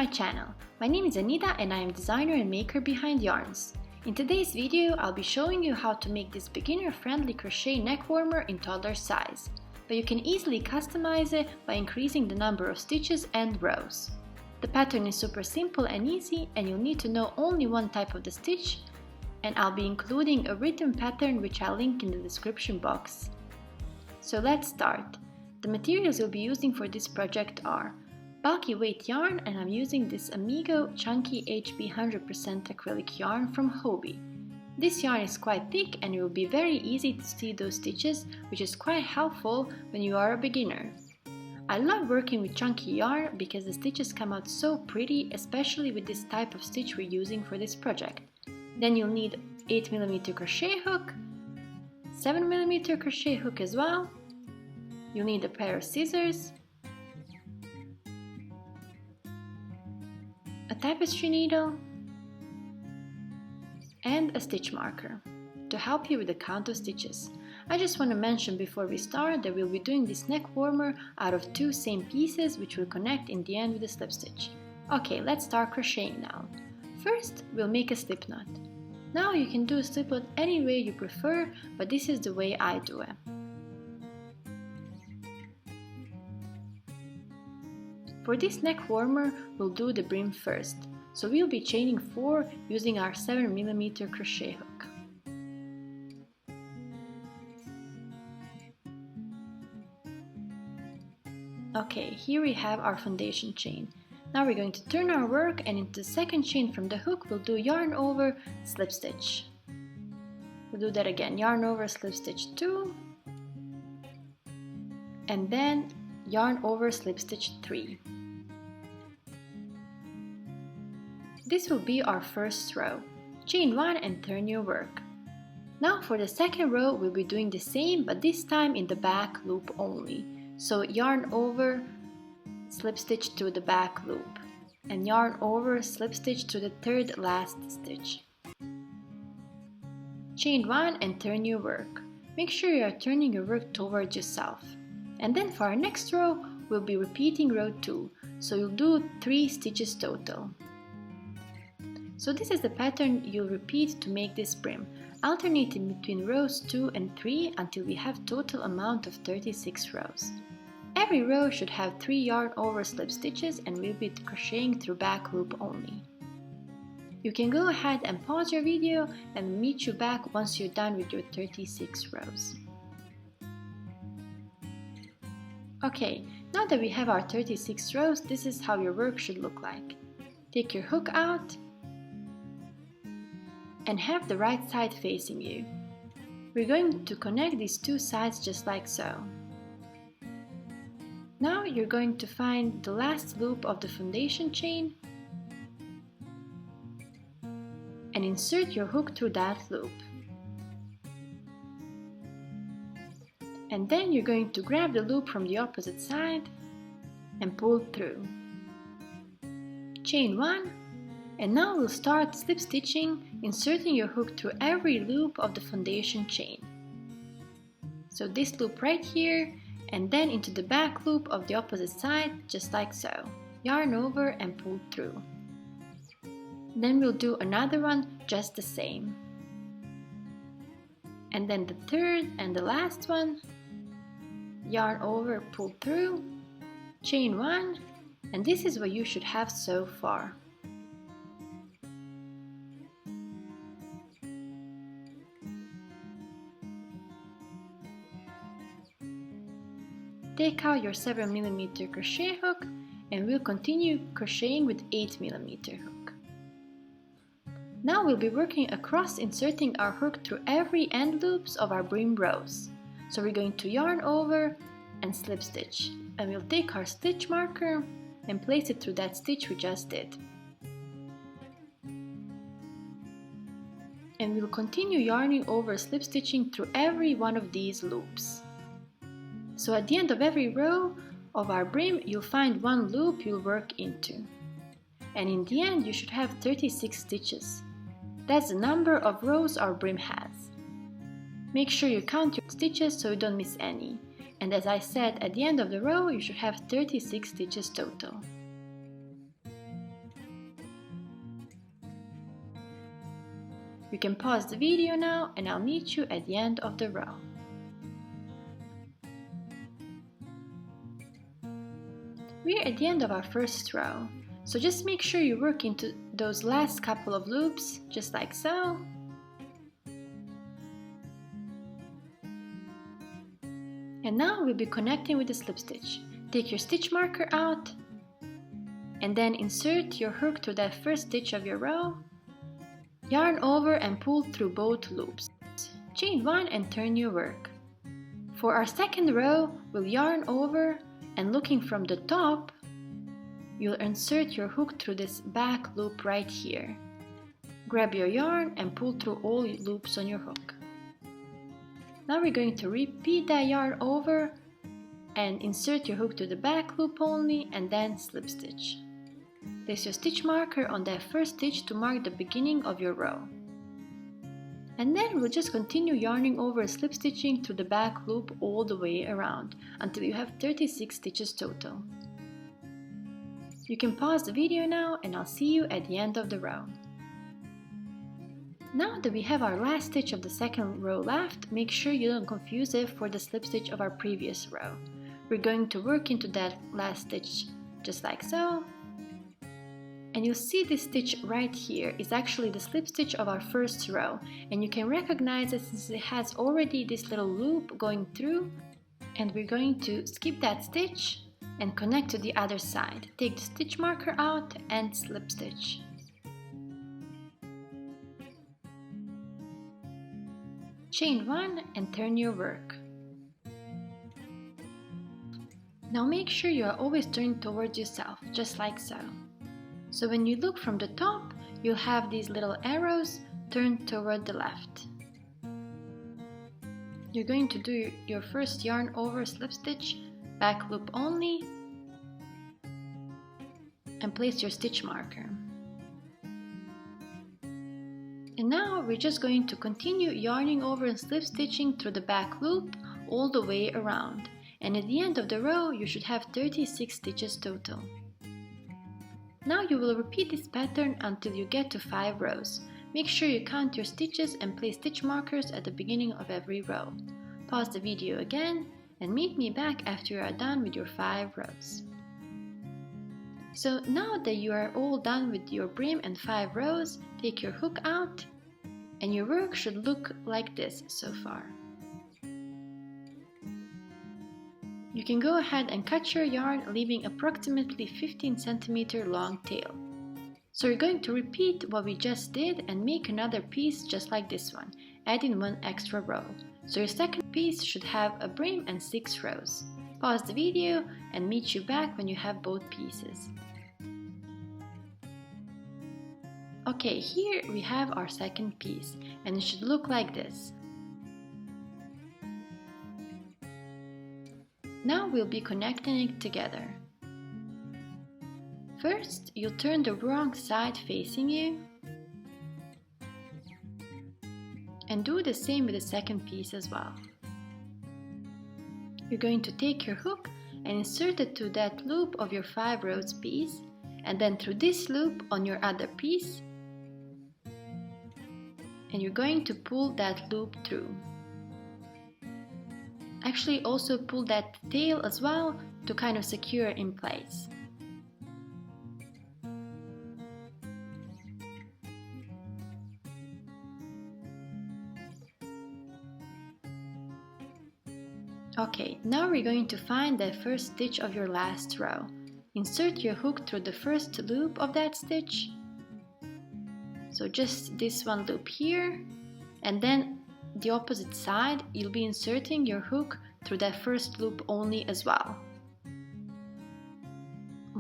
my channel. My name is Anita and I am designer and maker behind yarnS. In today's video, I'll be showing you how to make this beginner-friendly crochet neck warmer in toddler size. But you can easily customize it by increasing the number of stitches and rows. The pattern is super simple and easy, and you'll need to know only one type of the stitch, and I'll be including a written pattern which I'll link in the description box. So let's start. The materials you'll be using for this project are bulky weight yarn, and I'm using this Amigo Chunky HB 100% acrylic yarn from Hobbii. This yarn is quite thick and it will be very easy to see those stitches, which is quite helpful when you are a beginner. I love working with chunky yarn because the stitches come out so pretty, especially with this type of stitch we're using for this project. Then you'll need 8mm crochet hook, 7mm crochet hook as well. You'll need a pair of scissors, a tapestry needle, and a stitch marker to help you with the count of stitches. I just want to mention before we start that we'll be doing this neck warmer out of two same pieces which will connect in the end with a slip stitch. Okay, let's start crocheting now. First, we'll make a slip knot. Now you can do a slip knot any way you prefer, but this is the way I do it. For this neck warmer, we'll do the brim first, so we'll be chaining 4 using our 7mm crochet hook. Okay, here we have our foundation chain. Now we're going to turn our work, and into the second chain from the hook we'll do yarn over, slip stitch. We'll do that again, yarn over, slip stitch 2, and then yarn over, slip stitch 3. This will be our first row. Chain 1 and turn your work. Now for the second row we'll be doing the same, but this time in the back loop only. So yarn over, slip stitch to the back loop, and yarn over, slip stitch to the third last stitch. Chain 1 and turn your work. Make sure you are turning your work towards yourself. And then for our next row, we'll be repeating row 2, so you'll do 3 stitches total. So this is the pattern you'll repeat to make this brim, alternating between rows 2 and 3 until we have total amount of 36 rows. Every row should have 3 yarn over slip stitches, and we'll be crocheting through back loop only. You can go ahead and pause your video and meet you back once you're done with your 36 rows. Okay, now that we have our 36 rows, this is how your work should look like. Take your hook out and have the right side facing you. We're going to connect these two sides just like so. Now you're going to find the last loop of the foundation chain and insert your hook through that loop. And then you're going to grab the loop from the opposite side and pull through. Chain 1, and now we'll start slip stitching, inserting your hook through every loop of the foundation chain. So this loop right here, and then into the back loop of the opposite side, just like so. Yarn over and pull through. Then we'll do another one just the same. And then the third and the last one, yarn over, pull through, chain 1, and this is what you should have so far. Take out your 7mm crochet hook, and we'll continue crocheting with 8mm hook. Now we'll be working across, inserting our hook through every end loops of our brim rows. So we're going to yarn over and slip stitch, and we'll take our stitch marker and place it through that stitch we just did. And we'll continue yarning over, slip stitching through every one of these loops. So at the end of every row of our brim, you'll find one loop you'll work into. And in the end, you should have 36 stitches. That's the number of rows our brim has. Make sure you count your stitches so you don't miss any. And as I said, at the end of the row you should have 36 stitches total. You can pause the video now and I'll meet you at the end of the row. We're at the end of our first row, so just make sure you work into those last couple of loops, just like so. And now we'll be connecting with the slip stitch. Take your stitch marker out and then insert your hook through that first stitch of your row. Yarn over and pull through both loops. Chain 1 and turn your work. For our second row, we'll yarn over and looking from the top, you'll insert your hook through this back loop right here. Grab your yarn and pull through all loops on your hook. Now we're going to repeat that yarn over and insert your hook to the back loop only and then slip stitch. Place your stitch marker on that first stitch to mark the beginning of your row. And then we'll just continue yarning over and slip stitching through the back loop all the way around until you have 36 stitches total. You can pause the video now and I'll see you at the end of the row. Now that we have our last stitch of the second row left, make sure you don't confuse it for the slip stitch of our previous row. We're going to work into that last stitch just like so. And you'll see this stitch right here is actually the slip stitch of our first row, and you can recognize it since it has already this little loop going through, and we're going to skip that stitch and connect to the other side. Take the stitch marker out and slip stitch. Chain 1 and turn your work. Now make sure you are always turning towards yourself, just like so. So when you look from the top, you'll have these little arrows turned toward the left. You're going to do your first yarn over slip stitch, back loop only, and place your stitch marker. And now we're just going to continue yarning over and slip stitching through the back loop all the way around. And at the end of the row, you should have 36 stitches total. Now you will repeat this pattern until you get to 5 rows. Make sure you count your stitches and place stitch markers at the beginning of every row. Pause the video again and meet me back after you are done with your 5 rows. So now that you are all done with your brim and 5 rows, take your hook out and your work should look like this so far. You can go ahead and cut your yarn, leaving approximately 15 cm long tail. So you're going to repeat what we just did and make another piece just like this one, adding 1 extra row. So your second piece should have a brim and 6 rows. Pause the video and meet you back when you have both pieces. Okay, here we have our second piece and it should look like this. Now we'll be connecting it together. First, you'll turn the wrong side facing you and do the same with the second piece as well. You're going to take your hook and insert it to that loop of your 5 rows piece and then through this loop on your other piece, and you're going to pull that loop through. Actually also pull that tail as well to kind of secure in place. Okay, now we're going to find the first stitch of your last row. Insert your hook through the first loop of that stitch. So just this one loop here, and then the opposite side, you'll be inserting your hook through that first loop only as well.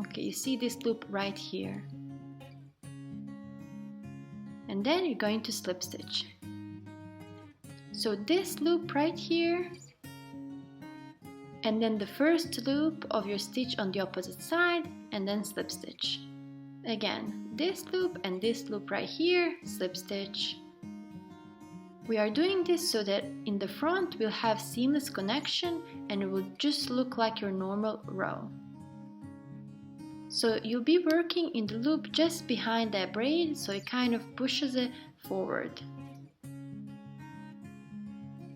Okay, you see this loop right here. And then you're going to slip stitch. So this loop right here, and then the first loop of your stitch on the opposite side, and then slip stitch. Again, this loop and this loop right here, slip stitch. We are doing this so that in the front we'll have seamless connection and it will just look like your normal row. So you'll be working in the loop just behind that braid, so it kind of pushes it forward.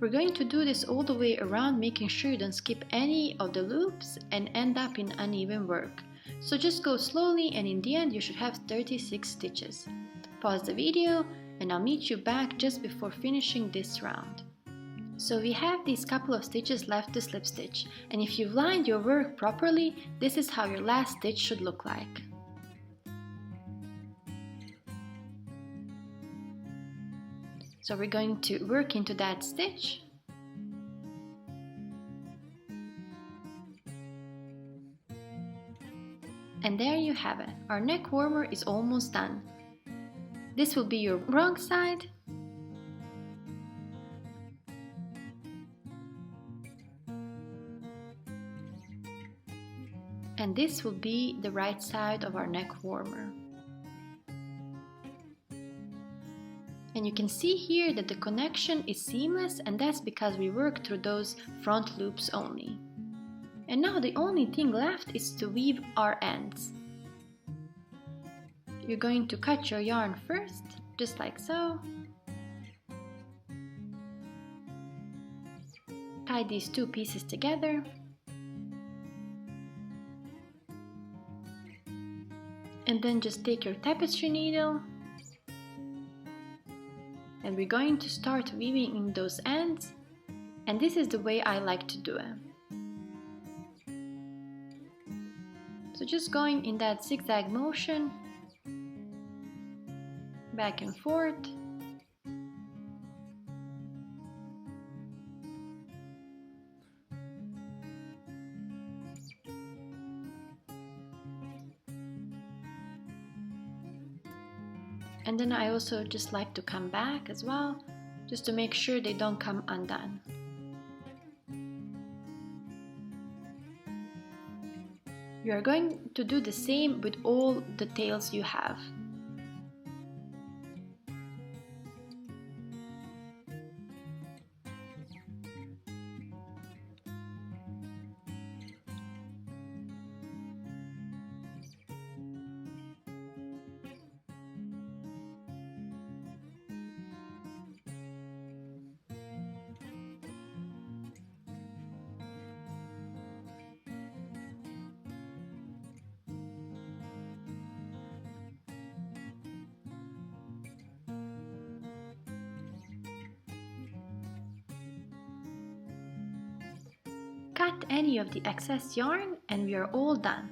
We're going to do this all the way around, making sure you don't skip any of the loops and end up in uneven work. So just go slowly, and in the end you should have 36 stitches. Pause the video and I'll meet you back just before finishing this round. So we have these couple of stitches left to slip stitch, and if you've lined your work properly, this is how your last stitch should look like. So we're going to work into that stitch. And there you have it. Our neck warmer is almost done. This will be your wrong side. And this will be the right side of our neck warmer. And you can see here that the connection is seamless, and that's because we worked through those front loops only. And now the only thing left is to weave our ends. You're going to cut your yarn first, just like so. Tie these two pieces together. And then just take your tapestry needle. And we're going to start weaving in those ends, and this is the way I like to do it. So just going in that zigzag motion, back and forth. And then I also just like to come back as well, just to make sure they don't come undone. You are going to do the same with all the tails you have. Cut any of the excess yarn and we are all done.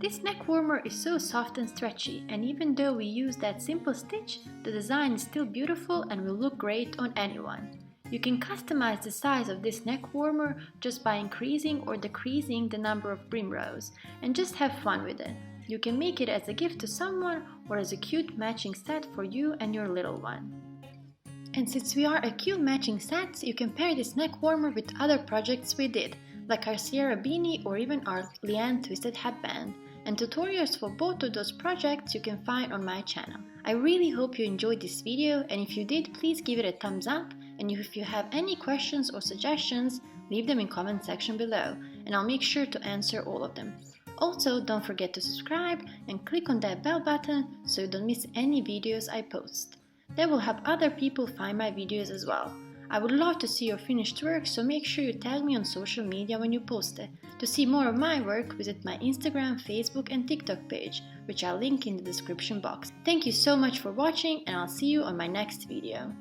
This neck warmer is so soft and stretchy, and even though we use that simple stitch, the design is still beautiful and will look great on anyone. You can customize the size of this neck warmer just by increasing or decreasing the number of brim rows, and just have fun with it. You can make it as a gift to someone or as a cute matching set for you and your little one. And since we are a cute matching set, you can pair this neck warmer with other projects we did, like our Sierra beanie or even our Liane twisted headband. And tutorials for both of those projects you can find on my channel. I really hope you enjoyed this video, and if you did, please give it a thumbs up, and if you have any questions or suggestions, leave them in comment section below, and I'll make sure to answer all of them. Also, don't forget to subscribe and click on that bell button so you don't miss any videos I post. That will help other people find my videos as well. I would love to see your finished work, so make sure you tag me on social media when you post it. To see more of my work, visit my Instagram, Facebook and TikTok page, which I'll link in the description box. Thank you so much for watching, and I'll see you on my next video.